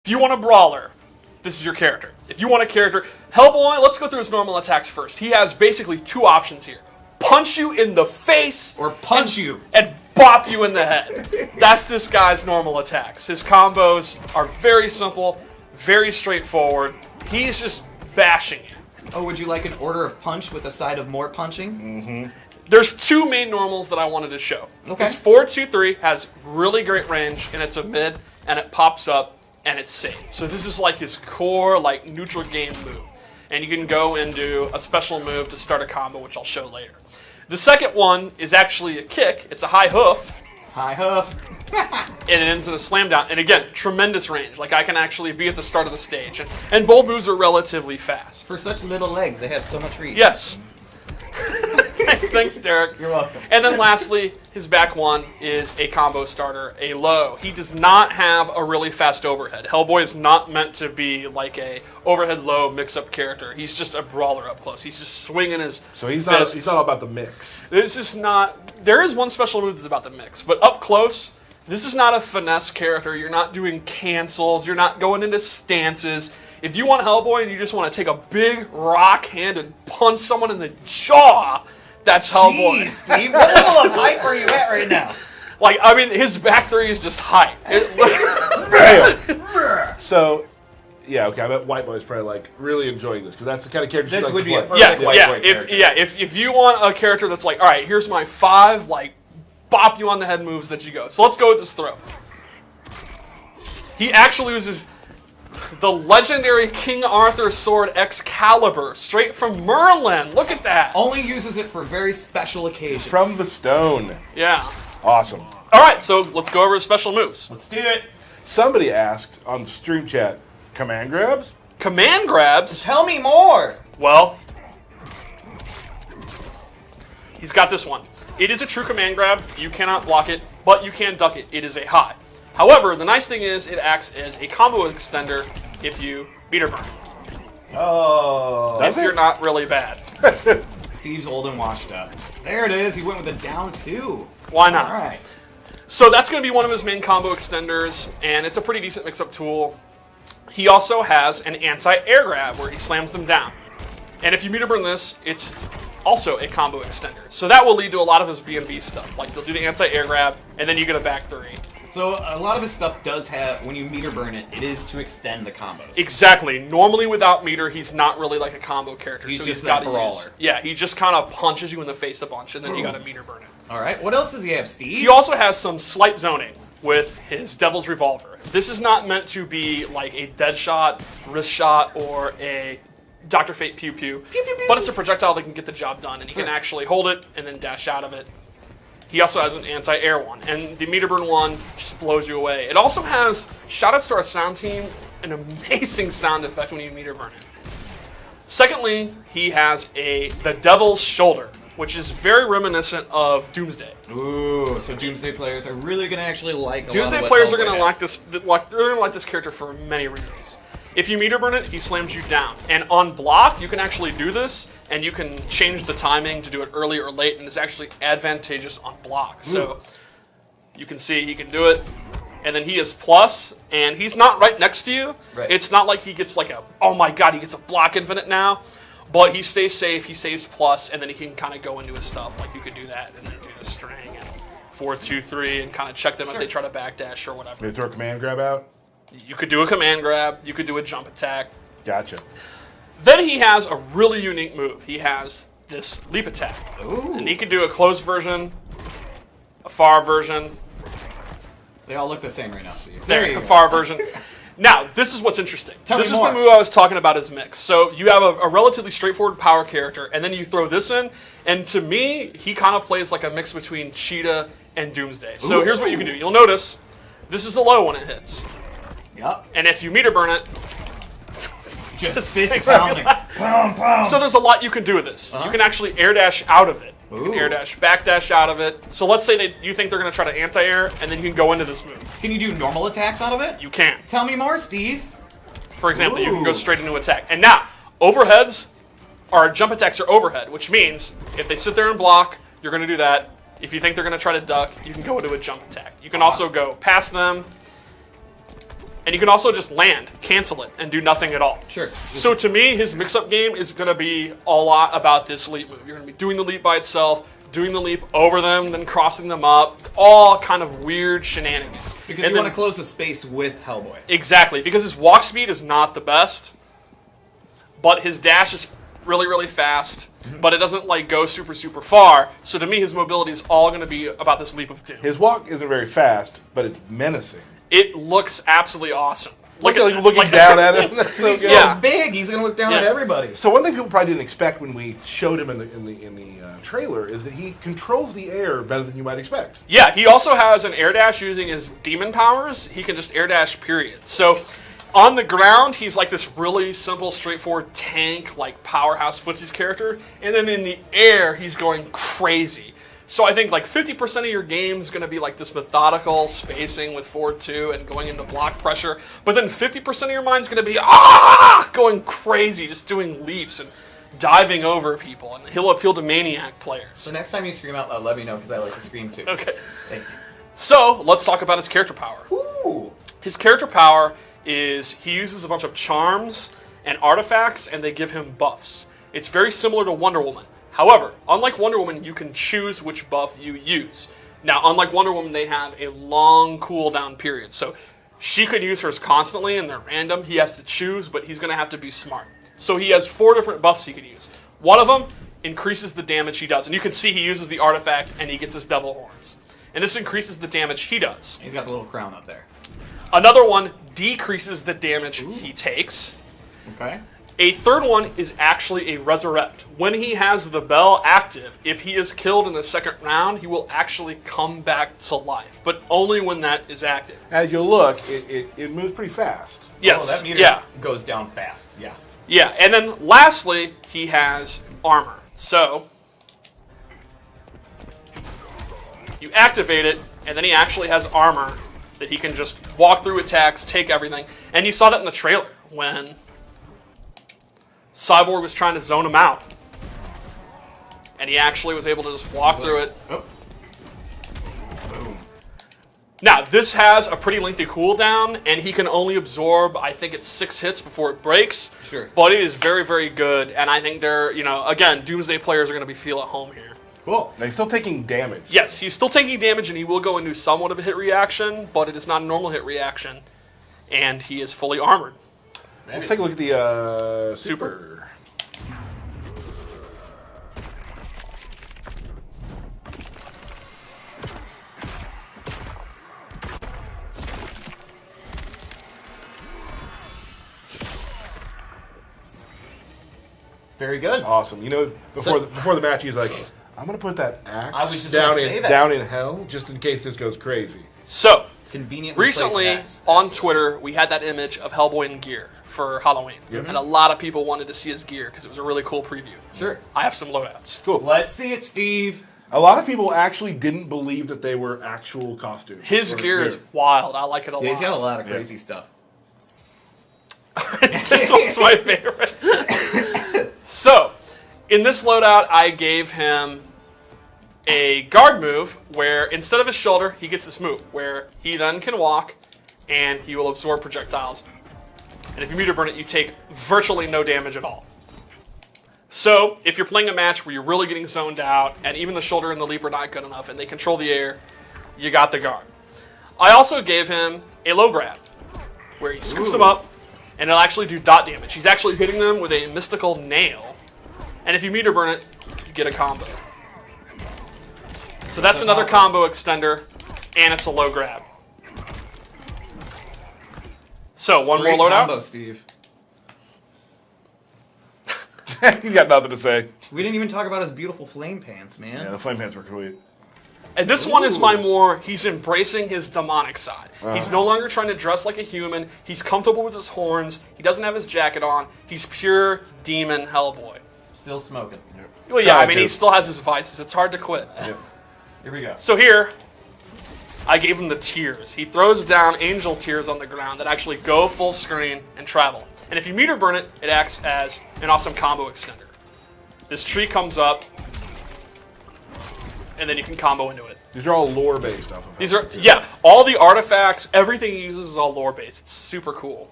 If you want a brawler, this is your character. If you want a character, Hellboy, let's go through his normal attacks first. He has basically two options here. Punch you in the face. Or punch you. And bop you in the head. That's this guy's normal attacks. His combos are very simple, very straightforward. He's just bashing you. Oh, would you like an order of punch with a side of more punching? Mm-hmm. There's two main normals that I wanted to show. Okay. His 4-2-3 has really great range, and it's a mid, and it pops up, and it's safe. So this is like his core, like, neutral game move. And you can go and do a special move to start a combo, which I'll show later. The second one is actually a kick. It's a high hoof. High hoof. And it ends in a slam down. And again, tremendous range. Like, I can actually be at the start of the stage. And both moves are relatively fast. For such little legs, they have so much reach. Yes. Thanks, Derek. You're welcome. And then lastly, his back one is a combo starter, a low. He does not have a really fast overhead. Hellboy is not meant to be like a overhead low mix-up character. He's just a brawler up close. He's just swinging his So he's fists. not about the mix. This is not. There is one special move that's about the mix, but up close, this is not a finesse character. You're not doing cancels. You're not going into stances. If you want Hellboy and you just want to take a big rock hand and punch someone in the jaw, that's Hellboy. Jeez, Steve, what level of hype are you at right now? Like, I mean, his back three is just hype. So, yeah, okay. I bet White Boy's probably like really enjoying this because that's the kind of character. This she would likes be to a play. perfect White Boy character. If you want a character that's like, all right, here's my 5 like bop you on the head moves that you go. So let's go with this throw. He actually uses the legendary King Arthur sword Excalibur, straight from Merlin. Look at that. Only uses it for very special occasions. From the stone. Yeah. Awesome. All right, so let's go over his special moves. Let's do it. Somebody asked on the stream chat, command grabs? Command grabs. Tell me more. Well, he's got this one. It is a true command grab. You cannot block it, but you can duck it. It is a high. However, the nice thing is it acts as a combo extender if you meter burn. Oh. If you're not really bad. Steve's old and washed up. There it is. He went with a down 2. Why not? All right. So that's going to be one of his main combo extenders, and it's a pretty decent mix-up tool. He also has an anti-air grab where he slams them down. And if you meter burn this, it's also a combo extender. So that will lead to a lot of his B&B stuff. Like, you'll do the anti-air grab, and then you get a back 3. So a lot of his stuff does have, when you meter burn it, it is to extend the combos. Exactly. Normally without meter, he's not really like a combo character. He's so just he's got that brawler. Yeah, he just kind of punches you in the face a bunch, and then you got to meter burn it. All right. What else does he have, Steve? He also has some slight zoning with his Devil's Revolver. This is not meant to be like a Deadshot, wrist shot, or a Dr. Fate pew pew, but it's a projectile that can get the job done, and he can actually hold it and then dash out of it. He also has an anti-air one, and the meter burn one just blows you away. It also has, shout-outs to our sound team, an amazing sound effect when you meter burn it. Secondly, he has the Devil's Shoulder, which is very reminiscent of Doomsday. Ooh, so Doomsday players are really going to actually like Doomsday players are going to like this. They're going to like this character for many reasons. If you meter burn it, he slams you down. And on block, you can actually do this, and you can change the timing to do it early or late, and it's actually advantageous on block. So you can see he can do it. And then he is plus, and he's not right next to you. Right. It's not like he gets like a, oh my god, he gets a block infinite now. But he stays safe, he stays plus, and then he can kind of go into his stuff. Like you could do that, and then do the string, and 4-2-3, and kind of check them if they try to backdash or whatever. They throw a command grab out? You could do a command grab, you could do a jump attack. Gotcha. Then he has a really unique move. He has this leap attack. Ooh. And he can do a close version, a far version, They all look the same right now, Steve. a far version. Now, this is what's interesting. Tell me This is more. the move I was talking about as mix. So you have a relatively straightforward power character, and then you throw this in, and to me, he kind of plays like a mix between Cheetah and Doomsday. So here's what you can do. You'll notice, this is a low when it hits. Yep. And if you meter burn it, Just fist pounding. Pound, pound. so there's a lot you can do with this. You can actually air dash out of it. You can Ooh. air dash, back dash out of it. So let's say you think they're going to try to anti-air, and then you can go into this move. Can you do normal attacks out of it? You can. Tell me more, Steve. For example, you can go Ooh. straight into attack. And now, overheads, or jump attacks are overhead, which means if they sit there and block, you're going to do that. If you think they're going to try to duck, you can go into a jump attack. You can also go past them, And you can also just land, cancel it, and do nothing at all. Sure. So to me, his mix-up game is going to be a lot about this leap move. You're going to be doing the leap by itself, doing the leap over them, then crossing them up, all kind of weird shenanigans. Because you want to close the space with Hellboy. Exactly, because his walk speed is not the best, but his dash is really, really fast, but it doesn't like go super, super far. So to me, his mobility is all going to be about this leap of doom. His walk isn't very fast, but it's menacing. It looks absolutely awesome. Looking down at him. That's so He's good. so big. He's gonna look down Yeah. at everybody. So one thing people probably didn't expect when we showed him in the trailer is that he controls the air better than you might expect. Yeah, he also has an air dash using his demon powers. He can just air dash, period. So on the ground, he's like this really simple, straightforward tank, like powerhouse footsies character. And then in the air, he's going crazy. So I think like 50% of your game is going to be like this methodical spacing with forward 2 and going into block pressure. But then 50% of your mind is going to be going crazy, just doing leaps and diving over people. And he'll appeal to Maniac players. So next time you scream out loud, let me know because I like to scream too. Okay. Thank you. So let's talk about his character power. Ooh. His character power is he uses a bunch of charms and artifacts, and they give him buffs. It's very similar to Wonder Woman. However, unlike Wonder Woman, you can choose which buff you use. Now, unlike Wonder Woman, they have a long cooldown period. So she could use hers constantly, and they're random. He has to choose, but he's going to have to be smart. So he has 4 different buffs he can use. One of them increases the damage he does. And you can see he uses the artifact, and he gets his devil horns. And this increases the damage he does. He's got the little crown up there. Another one decreases the damage he takes. Okay. A third one is actually a resurrect. When he has the bell active, if he is killed in the second round, he will actually come back to life, but only when that is active. As you look, it moves pretty fast. Yes, Oh, that meter goes down fast. Yeah. Yeah, and then lastly, he has armor. So you activate it, and then he actually has armor that he can just walk through attacks, take everything. And you saw that in the trailer when Cyborg was trying to zone him out. And he actually was able to just walk through it. Oh. Boom. Now, this has a pretty lengthy cooldown, and he can only absorb, I think it's 6 hits before it breaks. Sure. But it is very, very good, and I think they're, again, Doomsday players are going to be feel at home here. Cool. Now he's still taking damage. Yes, he's still taking damage, and he will go into somewhat of a hit reaction, but it is not a normal hit reaction, and he is fully armored. Let's take a look at the Super. Very good. Awesome. Before the match, he's like, I'm going to put that axe I was just gonna say that. down in hell just in case this goes crazy. So, Conveniently recently placed axe. on Twitter, we had that image of Hellboy in gear for Halloween. Yep. And a lot of people wanted to see his gear because it was a really cool preview. Sure. I have some loadouts. Cool. Let's see it, Steve. A lot of people actually didn't believe that they were actual costumes. His gear is wild. I like it a Yeah, he's got a lot. lot of crazy stuff. This one's my favorite. So, in this loadout, I gave him a guard move where instead of his shoulder, he gets this move where he then can walk and he will absorb projectiles. And if you meter burn it, you take virtually no damage at all. So, if you're playing a match where you're really getting zoned out and even the shoulder and the leap are not good enough and they control the air, you got the guard. I also gave him a low grab where he scoops them up and it'll actually do dot damage. He's actually hitting them with a mystical nail. And if you meter burn it, you get a combo. So that's another combo extender, and it's a low grab. So, one Great more loadout. combo, Steve. He's got nothing to say. We didn't even talk about his beautiful flame pants, man. Yeah, the flame pants were sweet. And this one is he's embracing his demonic side. He's no longer trying to dress like a human. He's comfortable with his horns. He doesn't have his jacket on. He's pure demon Hellboy. Still smoking. Yep. Well, yeah, Tried he to. still has his vices. It's hard to quit. Yep. Here we go. So here, I gave him the tears. He throws down angel tears on the ground that actually go full screen and travel. And if you meter burn it, it acts as an awesome combo extender. This tree comes up, and then you can combo into it. These are all lore based off of. These are all the artifacts, everything he uses is all lore based. It's super cool.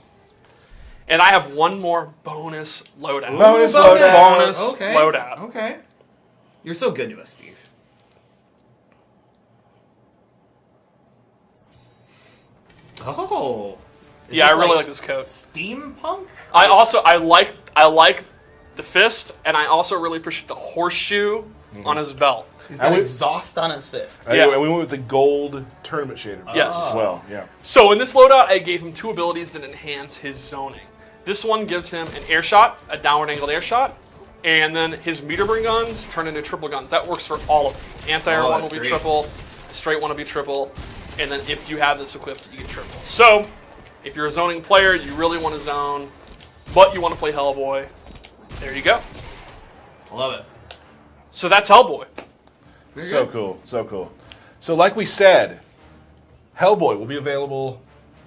And I have one more bonus loadout. Bonus loadout. Okay. You're so good to us, Steve. Oh. Yeah, I really like this coat. Steampunk? I like the fist, and I also really appreciate the horseshoe on his belt. He's got exhaust on his fist. Yeah. And we went with the gold tournament shader. Yes. As well, yeah. So in this loadout, I gave him 2 abilities that enhance his zoning. This one gives him an air shot, a downward angled air shot, and then his meter burn guns turn into triple guns. That works for all of them. Anti-air one will be triple, the straight one will be triple, and then if you have this equipped, you get triple. So, if you're a zoning player, you really want to zone, but you want to play Hellboy, there you go. Love it. So that's Hellboy. So cool, so cool. So like we said, Hellboy will be available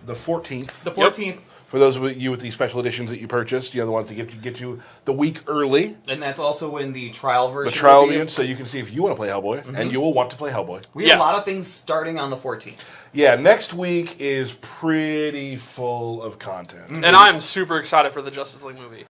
the 14th. The 14th. Yep. For those of you with the special editions that you purchased, the ones that get you the week early. And that's also when the trial version. The trial version, so you can see if you want to play Hellboy, and you will want to play Hellboy. We have a lot of things starting on the 14th. Yeah, next week is pretty full of content. And I'm super excited for the Justice League movie.